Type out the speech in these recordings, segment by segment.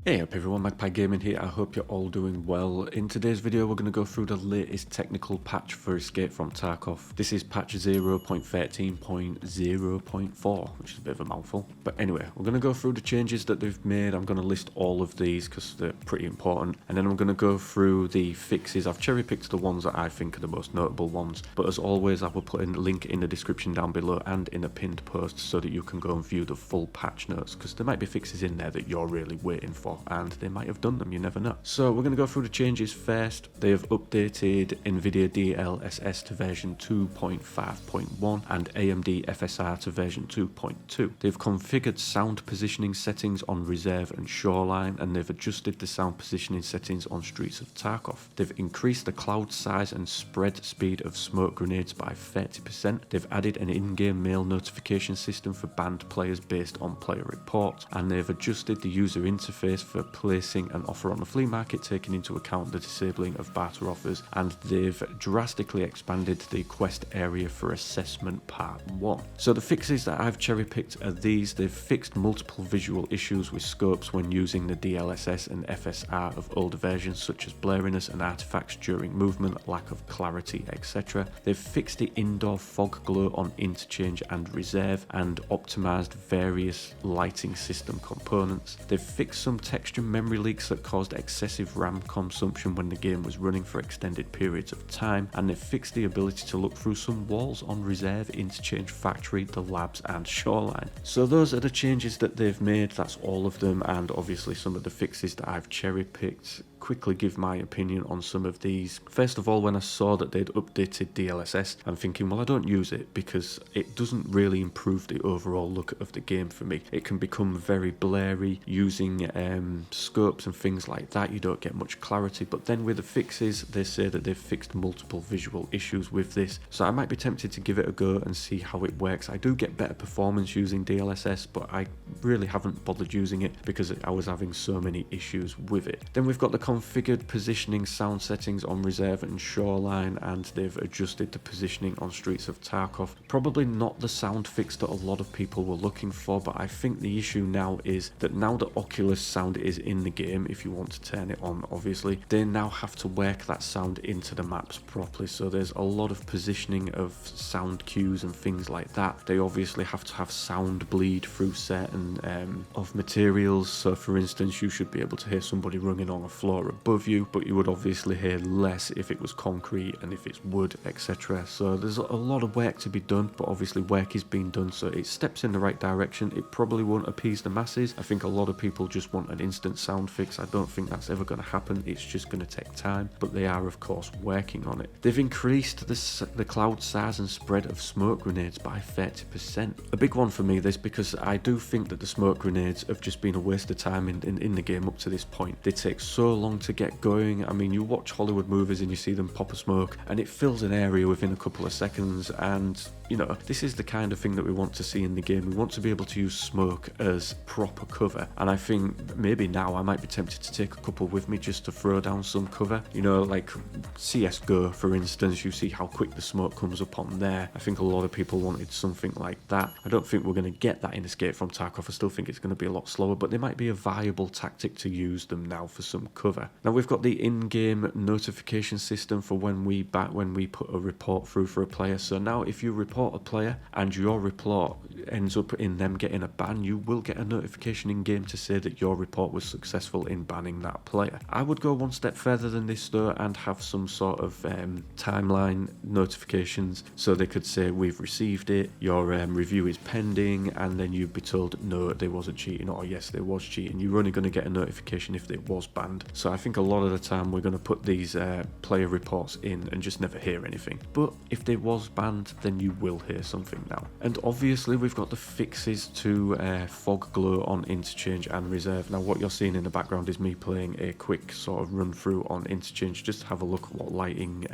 Hey up everyone, Magpie Gaming here. I hope you're all doing well. In today's video we're going to go through the latest technical patch for Escape from Tarkov. This is patch 0.13.0.4, which is a bit of a mouthful. But anyway, we're going to go through the changes that they've made. I'm going to list all of these because they're pretty important. And then I'm going to go through the fixes. I've cherry picked the ones that I think are the most notable ones. But as always, I will put in a link in the description down below and in a pinned post so that you can go and view the full patch notes, because there might be fixes in there that you're really waiting for, and they might have done them, you never know. So we're going to go through the changes first. They have updated NVIDIA DLSS to version 2.5.1 and AMD FSR to version 2.2. They've configured sound positioning settings on Reserve and Shoreline, and they've adjusted the sound positioning settings on Streets of Tarkov. They've increased the cloud size and spread speed of smoke grenades by 30%. They've added an in-game mail notification system for banned players based on player reports, and they've adjusted the user interface for placing an offer on the flea market, taking into account the disabling of barter offers, and they've drastically expanded the quest area for assessment part 1. So the fixes that I've cherry picked are these. They've fixed multiple visual issues with scopes when using the DLSS and FSR of older versions, such as blurriness and artifacts during movement, lack of clarity, etc. They've fixed the indoor fog glow on Interchange and Reserve and optimized various lighting system components. They've fixed some texture memory leaks that caused excessive RAM consumption when the game was running for extended periods of time, and they've fixed the ability to look through some walls on Reserve, Interchange, Factory, the labs and Shoreline. So those are the changes that they've made. That's all of them, and obviously some of the fixes that I've cherry picked. Quickly give my opinion on some of these. First of all, when I saw that they'd updated DLSS, I'm thinking, well, I don't use it because it doesn't really improve the overall look of the game for me. It can become very blurry using scopes and things like that. You don't get much clarity. But then with the fixes, they say that they've fixed multiple visual issues with this, so I might be tempted to give it a go and see how it works. I do get better performance using DLSS, but I really haven't bothered using it because I was having so many issues with it. Then we've got the configured positioning sound settings on Reserve and Shoreline, and they've adjusted the positioning on Streets of Tarkov. Probably not the sound fix that a lot of people were looking for, but I think the issue now is that now that Oculus sound is in the game, if you want to turn it on obviously, they now have to work that sound into the maps properly. So there's a lot of positioning of sound cues and things like that. They obviously have to have sound bleed through certain of materials. So for instance, you should be able to hear somebody running on a floor above you, but you would obviously hear less if it was concrete and if it's wood, etc. So there's a lot of work to be done, but obviously work is being done, so it steps in the right direction. It probably won't appease the masses. I think a lot of people just want an instant sound fix. I don't think that's ever going to happen. It's just going to take time, but they are of course working on it. They've increased the cloud size and spread of smoke grenades by 30%. A big one for me, this, because I do think that the smoke grenades have just been a waste of time in the game up to this point. They take so long to get going. I mean, you watch Hollywood movies and you see them pop a smoke and it fills an area within a couple of seconds, and you know, this is the kind of thing that we want to see in the game. We want to be able to use smoke as proper cover, and I think maybe now I might be tempted to take a couple with me just to throw down some cover. You know, like CSGO for instance, you see how quick the smoke comes up on there. I think a lot of people wanted something like that. I don't think we're going to get that in Escape from Tarkov. I still think it's going to be a lot slower, but they might be a viable tactic to use them now for some cover. Now we've got the in-game notification system for when we put a report through for a player. So now if you report a player and your report ends up in them getting a ban, you will get a notification in game to say that your report was successful in banning that player. I would go one step further than this though and have some sort of timeline notifications, so they could say we've received it, your review is pending, and then you'd be told no, there wasn't cheating, or yes, there was cheating. You're only going to get a notification if it was banned. So I think a lot of the time we're going to put these player reports in and just never hear anything, but if they was banned, then you will hear something now. And obviously we've got the fixes to fog glow on Interchange and Reserve. Now what you're seeing in the background is me playing a quick sort of run through on Interchange just to have a look at what lighting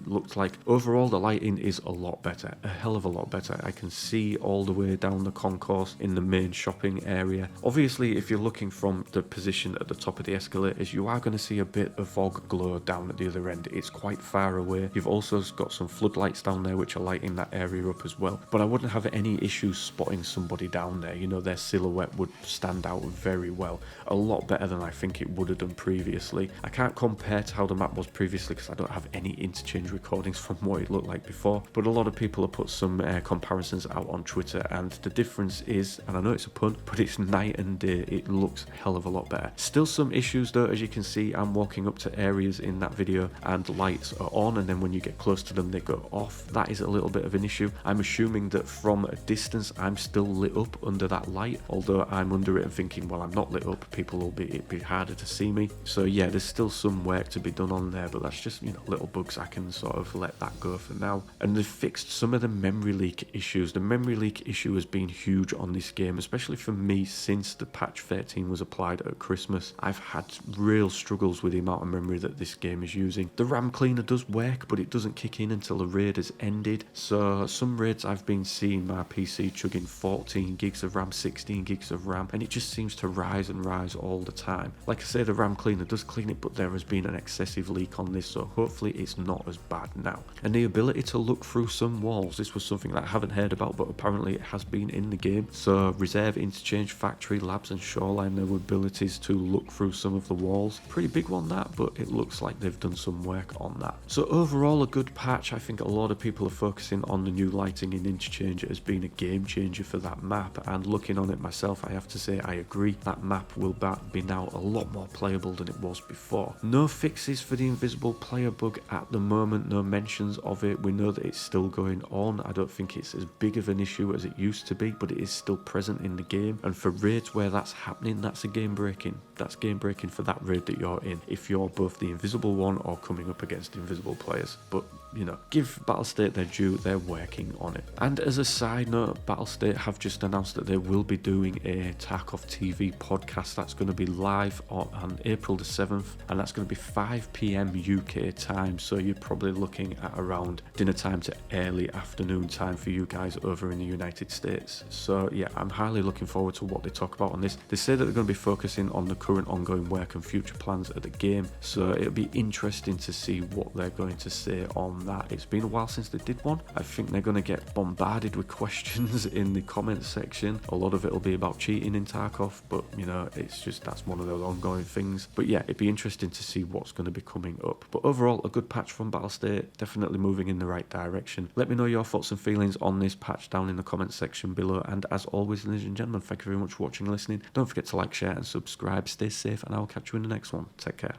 looks like. Overall the lighting is a lot better, a hell of a lot better. I can see all the way down the concourse in the main shopping area. Obviously if you're looking from the position at the top of the escalators, you are going to see a bit of fog glow down at the other end. It's quite far away. You've also got some floodlights down there which are lighting that area up as well, but I wouldn't have any issues spotting somebody down there. You know, their silhouette would stand out very well. a lot better than I think it would have done previously. I can't compare to how the map was previously because I don't have any interchange recordings from what it looked like before, but a lot of people have put some comparisons out on Twitter, and the difference is, and I know it's a pun, but it's night and day. It looks a hell of a lot better. Still some issues though. As you can see, I'm walking up to areas in that video and lights are on, and then when you get close to them they go off. That is a little bit of an issue. I'm assuming that from a distance I'm still lit up under that light, although I'm under it and thinking, well, I'm not lit up, people will be, it'd be harder to see me. So yeah, there's still some work to be done on there, but that's just, you know, little bugs. I can sort of let that go for now. And they've fixed some of the memory leak issues. The memory leak issue has been huge on this game, especially for me since the patch 13 was applied at Christmas. I've had real struggles with the amount of memory that this game is using. The RAM cleaner does work, but it doesn't kick in until the raid has ended. So some raids I've been seeing my PC chugging 14 gigs of RAM, 16 gigs of RAM, and it just seems to rise and rise all the time. Like I say, the RAM cleaner does clean it, but there has been an excessive leak on this, so hopefully it's not as bad now. And the ability to look through some walls, this was something that I haven't heard about, but apparently it has been in the game. So reserve, interchange, factory, labs and shoreline, there were abilities to look through some of the walls. Pretty big one that, but it looks like they've done some work on that. So overall a good patch. I think a lot of people are focusing on the new lighting in interchange as being a game changer for that map, and looking on it myself, I have to say I agree. That map will be now a lot more playable than it was before. No fixes for the invisible player bug at the moment, no mentions of it. We know that it's still going on. I don't think it's as big of an issue as it used to be, but it is still present in the game, and for raids where that's happening, that's a game breaking. That's game breaking for that raid that you're in, if you're both the invisible one or coming up against invisible players. But you know, give Battlestate their due, they're working on it. And as a side note, Battlestate have just announced that they will be doing a Tarkov TV podcast that's going to be live on April the 7th, and that's going to be 5 PM UK time, so you're probably looking at around dinner time to early afternoon time for you guys over in the United States. So yeah, I'm highly looking forward to what they talk about on this. They say that they're going to be focusing on the current ongoing work and future plans of the game, so it'll be interesting to see what they're going to say on that. It's been a while since they did one. I think they're going to get bombarded with questions in the comments section. A lot of it will be about cheating in Tarkov, but you know, it's just, that's one of those ongoing things. But yeah, it'd be interesting to see what's going to be coming up. But overall, a good patch from Battlestate, definitely moving in the right direction. Let me know your thoughts and feelings on this patch down in the comments section below, and as always, ladies and gentlemen, thank you very much for watching and listening. Don't forget to like, share and subscribe. Stay safe, and I'll catch you in the next one. Take care.